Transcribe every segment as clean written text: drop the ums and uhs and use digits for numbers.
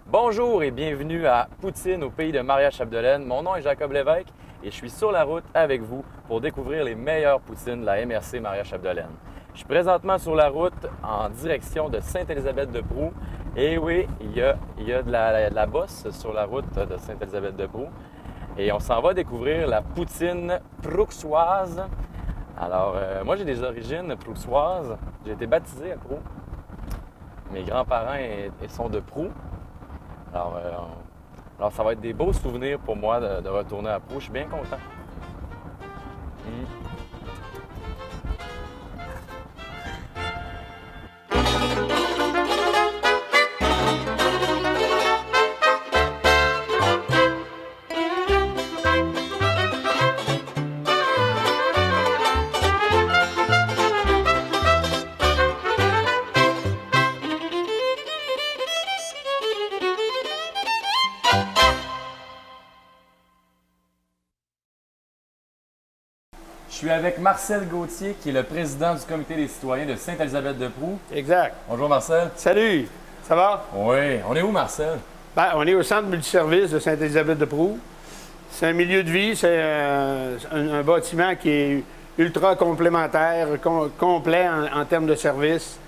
Bonjour et bienvenue à Poutine au pays de Maria Chapdelaine. Mon nom est Jacob Lévesque et je suis sur la route avec vous pour découvrir les meilleures poutines de la MRC Maria Chapdelaine. Je suis présentement sur la route en direction de Sainte-Élisabeth-de-Prou. Et oui, il y a de la bosse sur la route de Sainte-Élisabeth-de-Prou. Et on s'en va découvrir la poutine prouxoise. Alors, moi j'ai des origines prouxoises. J'ai été baptisé à Prou. Mes grands-parents ils sont de Prou. Alors, ça va être des beaux souvenirs pour moi de retourner à Prou. Je suis bien content. Je suis avec Marcel Gauthier, qui est le président du comité des citoyens de Sainte-Élisabeth-de-Prou. Exact. Bonjour Marcel. Salut, ça va? Oui, on est où Marcel? Ben, on est au centre multiservice de Sainte-Élisabeth-de-Prou. C'est un milieu de vie, c'est un bâtiment qui est ultra complémentaire, complet en termes de services,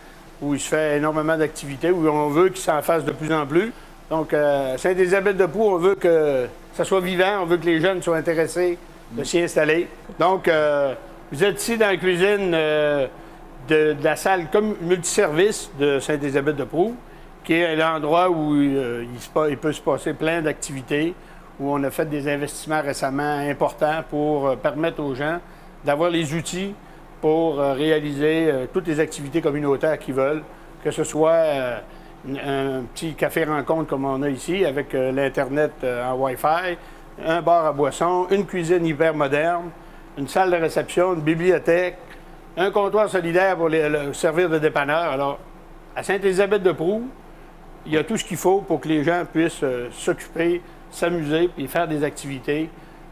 où il se fait énormément d'activités, où on veut qu'il s'en fasse de plus en plus. Donc, Sainte-Élisabeth-de-Prou, on veut que ça soit vivant, on veut que les jeunes soient intéressés de s'y installer. Donc, vous êtes ici dans la cuisine de la salle multiservice de Sainte-Élisabeth-de-Prou, qui est l'endroit où il peut se passer plein d'activités, où on a fait des investissements récemment importants pour permettre aux gens d'avoir les outils pour réaliser toutes les activités communautaires qu'ils veulent, que ce soit un petit café rencontre comme on a ici, avec l'Internet en Wi-Fi, un bar à boissons, une cuisine hyper moderne, une salle de réception, une bibliothèque, un comptoir solidaire pour servir de dépanneur. Alors, à Sainte-Élisabeth-de-Prou, il y a tout ce qu'il faut pour que les gens puissent s'occuper, s'amuser, puis faire des activités.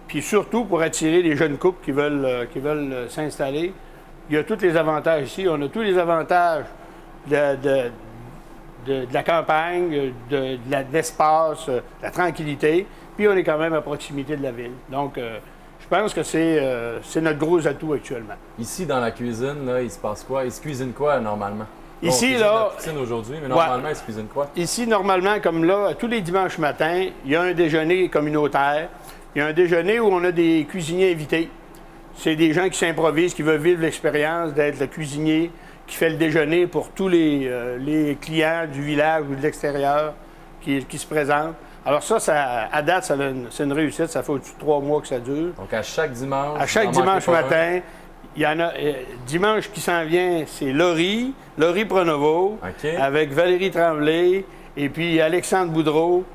Puis surtout pour attirer les jeunes couples qui veulent s'installer. Il y a tous les avantages ici. On a tous les avantages de la campagne, de l'espace, de la tranquillité. Puis on est quand même à proximité de la ville. Donc, je pense que c'est notre gros atout actuellement. Ici, dans la cuisine, là, il se passe quoi? Il se cuisine quoi normalement? Ici, on là. la poutine aujourd'hui, mais normalement, il se cuisine quoi? Ici, normalement, comme là, tous les dimanches matins, il y a un déjeuner communautaire. Il y a un déjeuner où on a des cuisiniers invités. C'est des gens qui s'improvisent, qui veulent vivre l'expérience d'être le cuisinier qui fait le déjeuner pour tous les clients du village ou de l'extérieur qui se présentent. Alors ça, à date, c'est une réussite. Ça fait au-dessus de 3 mois que ça dure. Donc à chaque dimanche? À chaque dimanche matin, il y en a. Dimanche qui s'en vient, c'est Laurie Pronovo, avec Valérie Tremblay, et puis Alexandre Boudreau,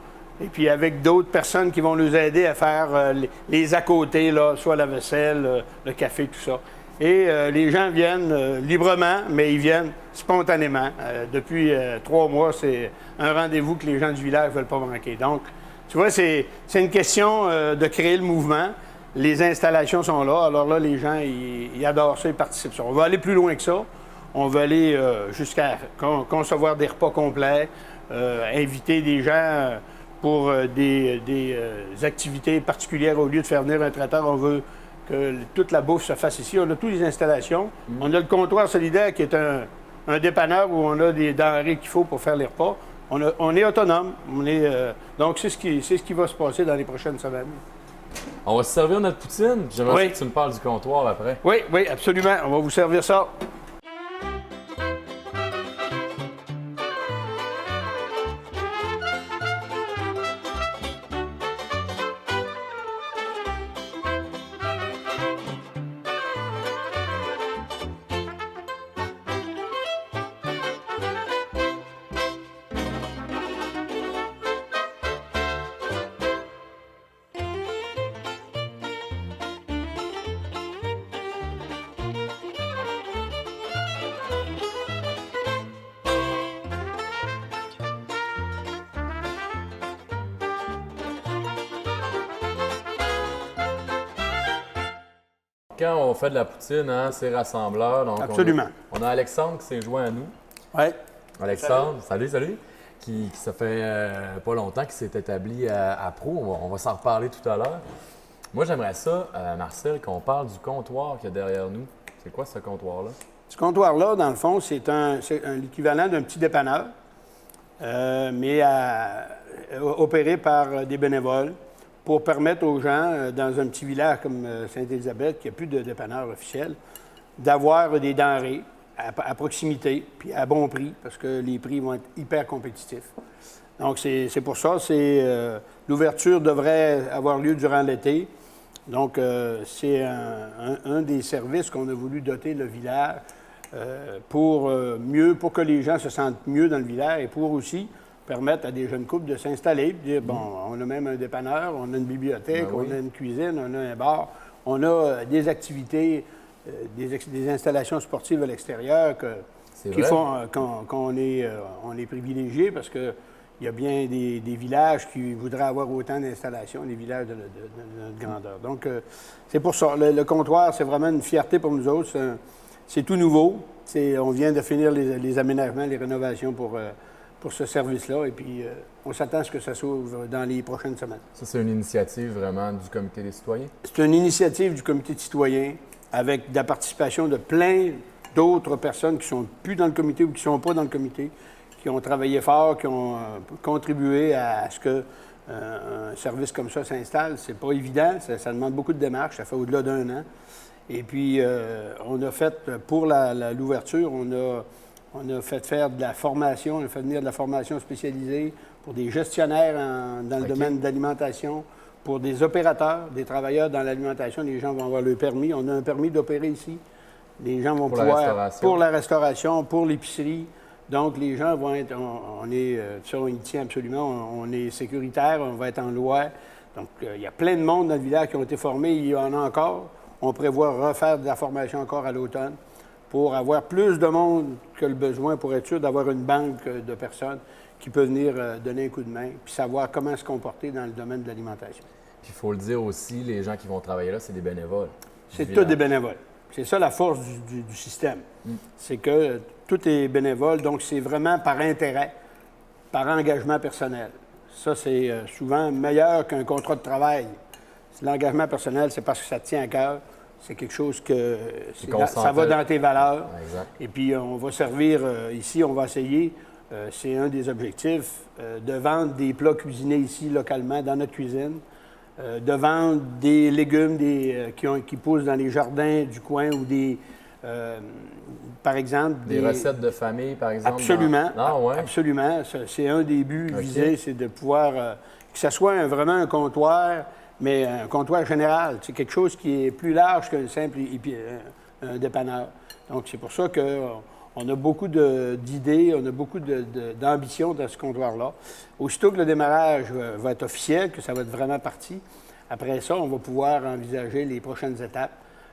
et puis avec d'autres personnes qui vont nous aider à faire les à côté, là, soit la vaisselle, le café, tout ça. Et les gens viennent librement, mais ils viennent spontanément. Depuis 3 mois, c'est un rendez-vous que les gens du village ne veulent pas manquer. Donc, tu vois, c'est une question de créer le mouvement. Les installations sont là. Alors là, les gens, ils adorent ça, ils participent. On va aller plus loin que ça. On va aller jusqu'à concevoir des repas complets, inviter des gens pour des activités particulières. Au lieu de faire venir un traiteur, on veut que toute la bouffe se fasse ici. On a toutes les installations. On a le comptoir solidaire qui est un dépanneur où on a des denrées qu'il faut pour faire les repas. On est autonome. Donc, c'est ce qui va se passer dans les prochaines semaines. On va se servir notre poutine. J'aimerais que tu me parles du comptoir après. Oui, absolument. On va vous servir ça. Quand on fait de la poutine, hein, c'est rassembleur. Donc absolument. On a Alexandre qui s'est joint à nous. Oui. Alexandre, salut. ça fait pas longtemps qu'il s'est établi à Pau. On va s'en reparler tout à l'heure. Moi, j'aimerais ça, Marcel, qu'on parle du comptoir qu'il y a derrière nous. C'est quoi ce comptoir-là? Ce comptoir-là, dans le fond, c'est l'équivalent d'un petit dépanneur, mais opéré par des bénévoles pour permettre aux gens, dans un petit village comme Sainte-Élisabeth, qui n'a plus de dépanneur officiel, d'avoir des denrées à proximité, puis à bon prix, parce que les prix vont être hyper compétitifs. Donc, c'est pour ça, l'ouverture devrait avoir lieu durant l'été. Donc, c'est un des services qu'on a voulu doter le village pour que les gens se sentent mieux dans le village et pour aussi permettre à des jeunes couples de s'installer, de dire, bon, on a même un dépanneur, on a une bibliothèque, Ben oui. on a une cuisine, on a un bar, on a des activités, des installations sportives à l'extérieur qui font qu'on est privilégié parce que il y a bien des villages qui voudraient avoir autant d'installations, des villages de notre grandeur. Donc, c'est pour ça. Le comptoir, c'est vraiment une fierté pour nous autres. C'est tout nouveau. On vient de finir les aménagements, les rénovations pour ce service-là. Et puis, on s'attend à ce que ça s'ouvre dans les prochaines semaines. Ça, c'est une initiative vraiment du Comité des citoyens? C'est une initiative du Comité de citoyens avec de la participation de plein d'autres personnes qui ne sont plus dans le comité ou qui ne sont pas dans le comité, qui ont travaillé fort, qui ont contribué à ce qu'un service comme ça s'installe. C'est pas évident, ça demande beaucoup de démarches, ça fait au-delà d'un an. Et puis, on a fait, pour l'ouverture, on a fait faire de la formation, on a fait venir de la formation spécialisée pour des gestionnaires dans le domaine de l'alimentation, pour des opérateurs, des travailleurs dans l'alimentation. Les gens vont avoir le permis. On a un permis d'opérer ici. Les gens vont pouvoir, pour la restauration, pour l'épicerie. Donc, les gens vont être, ça, on y tient absolument, on est sécuritaire, on va être en loi. Donc, il y a plein de monde dans le village qui ont été formés, il y en a encore. On prévoit refaire de la formation encore à l'automne pour avoir plus de monde que le besoin, pour être sûr d'avoir une banque de personnes qui peut venir donner un coup de main, puis savoir comment se comporter dans le domaine de l'alimentation. Puis il faut le dire aussi, les gens qui vont travailler là, c'est des bénévoles. C'est tous des bénévoles. C'est ça la force du système. C'est que tout est bénévole, donc c'est vraiment par intérêt, par engagement personnel. Ça, c'est souvent meilleur qu'un contrat de travail. L'engagement personnel, c'est parce que ça te tient à cœur. C'est quelque chose que ça va dans tes valeurs. Exact. Et puis, on va servir ici, on va essayer, c'est un des objectifs, de vendre des plats cuisinés ici localement dans notre cuisine. De vendre des légumes qui poussent dans les jardins du coin ou par exemple... Des recettes de famille, par exemple? Absolument. Ah, ouais. Absolument. C'est un des buts visés, c'est de pouvoir... que ce soit vraiment un comptoir, mais un comptoir général. C'est quelque chose qui est plus large qu'un simple un dépanneur. Donc, c'est pour ça qu'on a beaucoup d'idées, on a beaucoup d'ambition dans ce comptoir-là. Aussitôt que le démarrage va être officiel, que ça va être vraiment parti, après ça, on va pouvoir envisager les prochaines étapes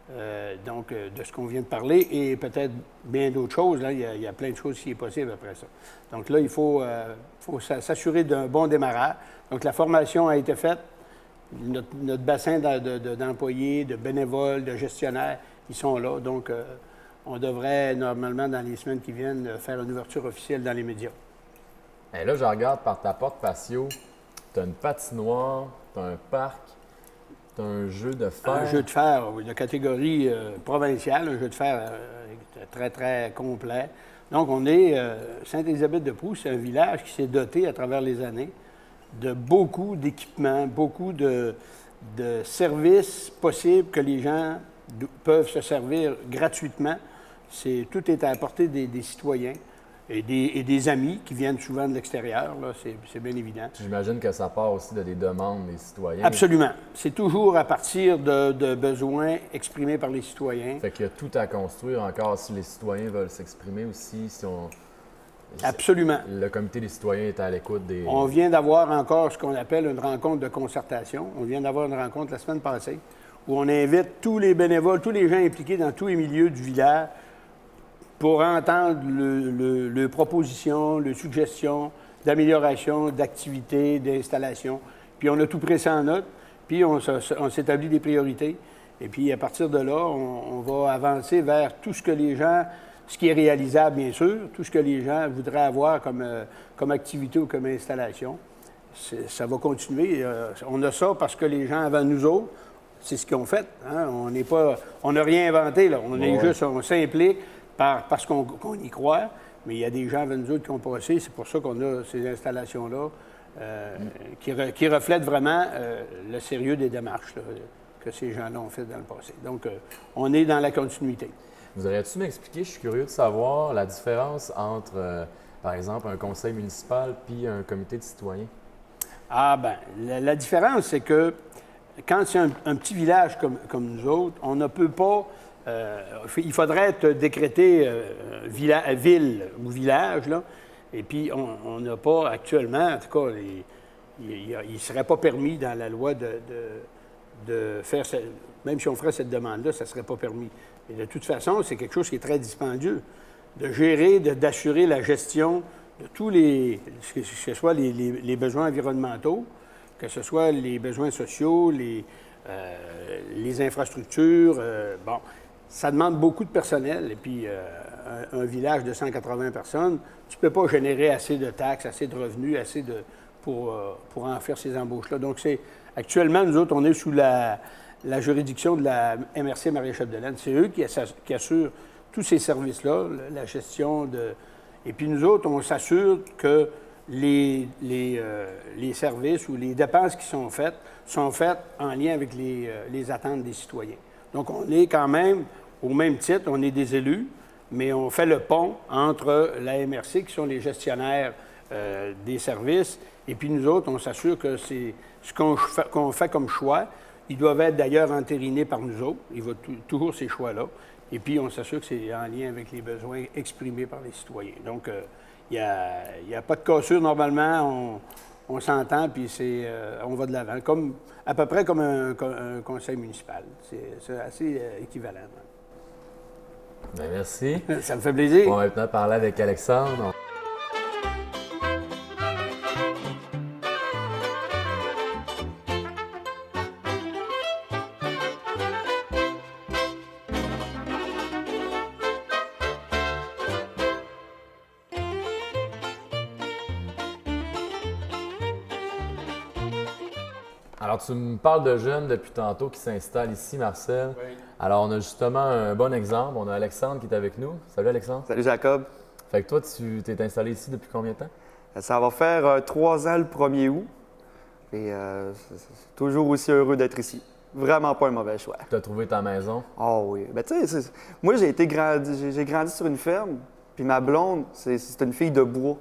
de ce qu'on vient de parler et peut-être bien d'autres choses. Là, il y a plein de choses qui est possible après ça. Donc là, il faut s'assurer d'un bon démarrage. Donc la formation a été faite. Notre bassin d'employés, de bénévoles, de gestionnaires, ils sont là. Donc, on devrait, normalement, dans les semaines qui viennent, faire une ouverture officielle dans les médias. Et là, je regarde par ta porte patio, tu as une patinoire, tu as un parc, tu as un jeu de fer. Un jeu de fer, oui, de catégorie provinciale, un jeu de fer très, très complet. Donc, on est... Sainte-Élisabeth-de-Pau, c'est un village qui s'est doté à travers les années de beaucoup d'équipements, beaucoup de services possibles que les gens peuvent se servir gratuitement. Tout est à la portée des citoyens et des amis qui viennent souvent de l'extérieur, là, c'est bien évident. J'imagine que ça part aussi de des demandes des citoyens. Absolument. C'est toujours à partir de besoins exprimés par les citoyens. Fait qu'il y a tout à construire encore si les citoyens veulent s'exprimer aussi, Absolument. Le comité des citoyens est à l'écoute des... On vient d'avoir encore ce qu'on appelle une rencontre de concertation. On vient d'avoir une rencontre la semaine passée où on invite tous les bénévoles, tous les gens impliqués dans tous les milieux du village pour entendre les propositions, les suggestions d'amélioration, d'activités, d'installation. Puis on a tout pris ça en note, puis on s'établit des priorités. Et puis à partir de là, on va avancer vers tout ce que les gens ce qui est réalisable, bien sûr, tout ce que les gens voudraient avoir comme activité ou comme installation. Ça va continuer. On a ça parce que les gens avant nous autres, c'est ce qu'ils ont fait. Hein? On n'a rien inventé, là. On s'implique parce qu'on y croit, mais il y a des gens avant nous autres qui ont passé. C'est pour ça qu'on a ces installations-là qui reflètent vraiment le sérieux des démarches là, que ces gens-là ont fait dans le passé. Donc, on est dans la continuité. Voudrais-tu m'expliquer, je suis curieux de savoir la différence entre, par exemple, un conseil municipal puis un comité de citoyens? Ah ben, la différence, c'est que quand c'est un petit village comme nous autres, on ne peut pas... il faudrait être décrété ville ou village, là, et puis on n'a pas actuellement, en tout cas, il ne serait pas permis dans la loi de faire... Même si on ferait cette demande-là, ça ne serait pas permis. Et de toute façon, c'est quelque chose qui est très dispendieux, de gérer, d'assurer la gestion de tous que ce soit les besoins environnementaux, que ce soit les besoins sociaux, les infrastructures. Bon, ça demande beaucoup de personnel. Et puis, un village de 180 personnes, tu ne peux pas générer assez de taxes, assez de revenus, pour en faire ces embauches-là. Donc, actuellement, nous autres, on est sous la juridiction de la MRC Maria-Chapdelaine. C'est eux qui assurent tous ces services-là, la gestion de... Et puis nous autres, on s'assure que les services ou les dépenses qui sont faites en lien avec les attentes des citoyens. Donc, on est quand même, au même titre, on est des élus, mais on fait le pont entre la MRC, qui sont les gestionnaires des services, et puis nous autres, on s'assure que c'est ce qu'on fait comme choix. Ils doivent être d'ailleurs entérinés par nous autres. Il va toujours ces choix-là. Et puis, on s'assure que c'est en lien avec les besoins exprimés par les citoyens. Donc, il n'y a pas de cassure normalement. On s'entend, puis on va de l'avant. À peu près comme un conseil municipal. C'est assez équivalent. Bien, merci. Ça me fait plaisir. On va maintenant parler avec Alexandre. Alors, tu me parles de jeunes depuis tantôt qui s'installent ici, Marcel. Oui. Alors, on a justement un bon exemple. On a Alexandre qui est avec nous. Salut, Alexandre. Salut Jacob. Fait que toi, tu t'es installé ici depuis combien de temps? Ça va faire 3 ans le 1er août. Et c'est toujours aussi heureux d'être ici. Vraiment pas un mauvais choix. Tu as trouvé ta maison? Oh oui. Ben, tu sais, moi, j'ai grandi sur une ferme. Puis ma blonde, c'est une fille de bois.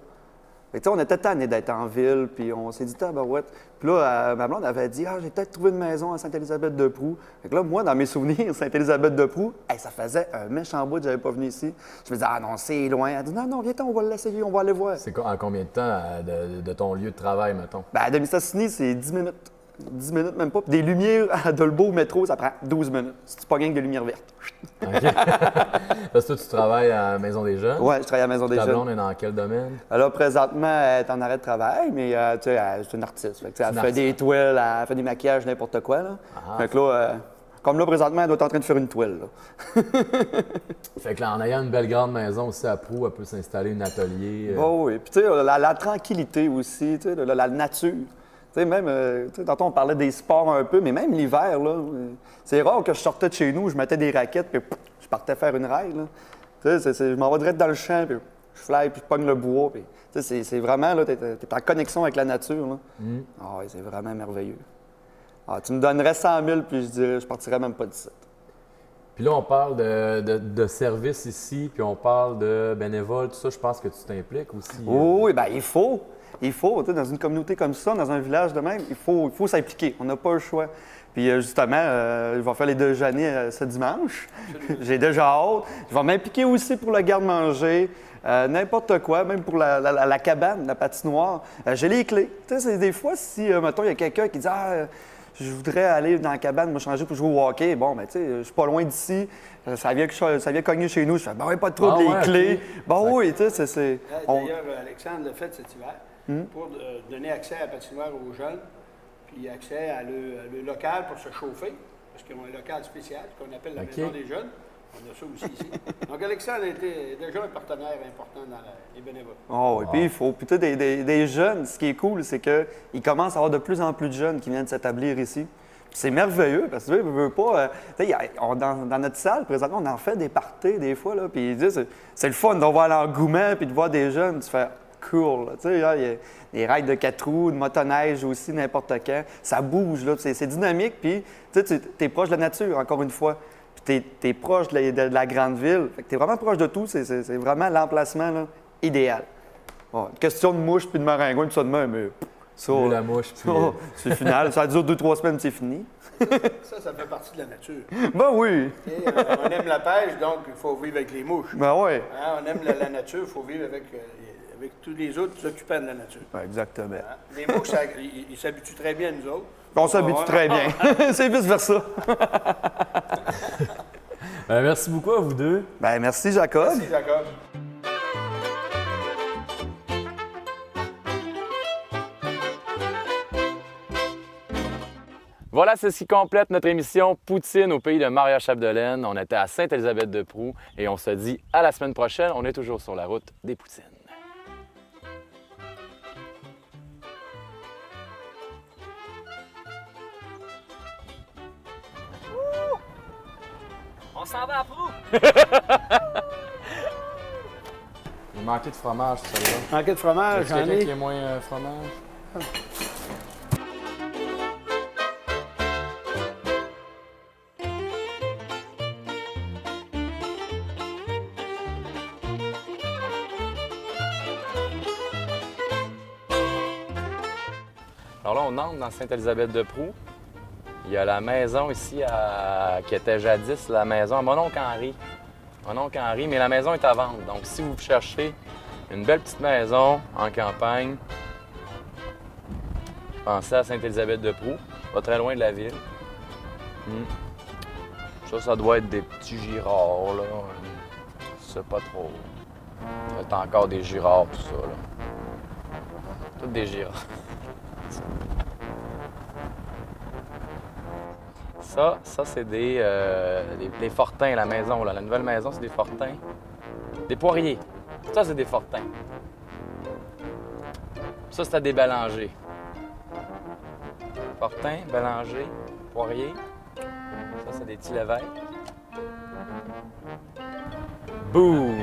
Fait que, on était tannés d'être en ville, puis on s'est dit, tabarouette. Puis là, ma blonde avait dit, j'ai peut-être trouvé une maison à Sainte-Élisabeth-de-Prou. Fait que là, moi, dans mes souvenirs, Sainte-Élisabeth-de-Prou, ça faisait un méchant bout que j'avais pas venu ici. Je me disais, non, c'est loin. Elle dit, non, viens, on va l'essayer, on va aller voir. C'est en combien de temps de ton lieu de travail, mettons? Ben, à Demi-Stassini, c'est 10 minutes. 10 minutes, même pas. Puis des lumières à Dolbeau au métro, ça prend 12 minutes. C'est pas rien que des lumières vertes. OK. Parce que toi, tu travailles à la Maison des Jeunes? Oui, je travaille à la Maison des Ta Jeunes. blonde est dans quel domaine? Là, présentement, elle est en arrêt de travail, mais tu sais, c'est une artiste. Fait que, elle fait des toiles, elle fait des maquillages, n'importe quoi. Là. Fait que là, comme là, présentement, elle doit être en train de faire une toile. Là. Fait que là, en ayant une belle grande maison aussi à Prou, elle peut s'installer un atelier. Oh, oui, puis tu sais, la tranquillité aussi, tu sais, la nature. Tu sais, même, tantôt on parlait des sports un peu, mais même l'hiver, là, c'est rare que je sortais de chez nous, je mettais des raquettes, puis je partais faire une raille. Là. Tu sais, je m'en vais direct dans le champ, puis je fly, puis je pogne le bois. Puis, tu sais, c'est vraiment, là, t'es en connexion avec la nature. Là. Oui, c'est vraiment merveilleux. Tu me donnerais 100 000, puis je partirais même pas d'ici. Puis là, on parle de services ici, puis on parle de bénévoles, tout ça. Je pense que tu t'impliques aussi. Oui, bien, il faut. Il faut, dans une communauté comme ça, dans un village de même, il faut s'impliquer. On n'a pas le choix. Puis justement, je vais faire les déjeuners ce dimanche. J'ai déjà hâte. Je vais m'impliquer aussi pour le garde-manger, n'importe quoi, même pour la cabane, la patinoire. J'ai les clés. Tu sais, des fois, si, mettons, il y a quelqu'un qui dit je voudrais aller dans la cabane, me changer pour jouer au hockey. Bon, ben, tu sais, je suis pas loin d'ici. Ça vient cogner chez nous. Je fais, ben, pas de trouble, les clés. Okay. Bon, oui, tu sais, c'est. D'ailleurs, Alexandre l'a fait cet hiver pour donner accès à la patinoire aux jeunes, puis accès à le local pour se chauffer, parce qu'ils ont un local spécial qu'on appelle la Maison des Jeunes. On a ça aussi ici. Donc, Alexandre était déjà un partenaire important dans les bénévoles. Oh, et puis il faut plutôt des jeunes. Ce qui est cool, c'est qu'il commence à avoir de plus en plus de jeunes qui viennent s'établir ici. Puis c'est merveilleux parce que tu veux pas. Tu sais, dans notre salle, présentement, on en fait des parties des fois. Là, puis c'est le fun de voir l'engouement puis de voir des jeunes. Tu fais cool. Là, tu sais, il y a des rides de 4 roues, de motoneige aussi, n'importe quand. Ça bouge, là, c'est dynamique. Puis tu es proche de la nature, encore une fois. Puis tu es proche de la grande ville. Fait que tu es vraiment proche de tout. C'est vraiment l'emplacement là, idéal. Bon, une question de mouche puis de maringouin, tout ça de même, mais ça, La mouche, puis... c'est final. Ça dure 2-3 semaines, c'est fini. Ça fait partie de la nature. Ben oui. Et, on aime la pêche, donc il faut vivre avec les mouches. Ben oui. Hein, on aime la nature, il faut vivre avec tous les autres occupants de la nature. Ben, exactement. Hein? Les mouches, ils s'habituent très bien à nous autres. On s'habitue très bien. C'est vice-versa. Ben, merci beaucoup à vous deux. Ben merci, Jacob. Merci, Jacob. Voilà, c'est ce qui complète notre émission Poutine au pays de Maria Chapdelaine. On était à Sainte-Élisabeth-de-Proux et on se dit à la semaine prochaine. On est toujours sur la route des Poutines. On s'en va à Proux! Il manquait de fromage, celle-là. Manquait de fromage, j'en Quelqu'un qui ai. est moins fromage? Alors là, on entre dans Sainte-Élisabeth-de-Proux. Il y a la maison ici qui était jadis la maison à mon oncle Henri. Mon oncle Henri, mais la maison est à vendre. Donc, si vous cherchez une belle petite maison en campagne, pensez à Sainte-Élisabeth-de-Proux, pas très loin de la ville. Ça doit être des petits girards, là. Je sais pas trop. C'est encore des girards, tout ça, là. Toutes des girards. Ça c'est des fortins, la maison, là. La nouvelle maison, c'est des fortins. Des poiriers. Ça, c'est des fortins. Ça, c'était des bélangers. Fortins, bélangers, poiriers. Ça, c'est des petits Lévesque. Boum!